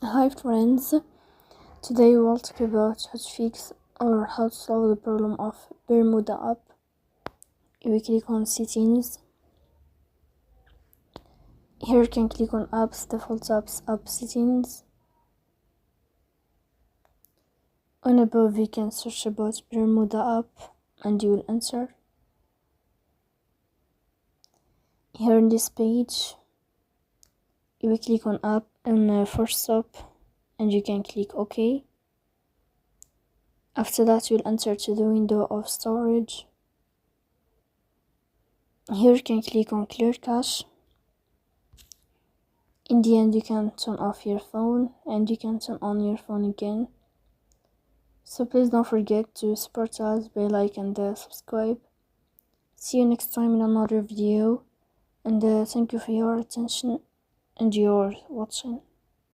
Hi friends, today we will talk about how to fix or how to solve the problem of Bermuda app. We click on settings. Here you can click on apps, default apps, app settings. On above you can search about Bermuda app and you will enter. Here in this page you will click on app and first app and you can click OK. After that you'll enter to the window of storage. Here you can click on clear cache. In the end you can turn off your phone and you can turn on your phone again. So please don't forget to support us by like and subscribe. See you next time in another video, and thank you for your attention and your watching.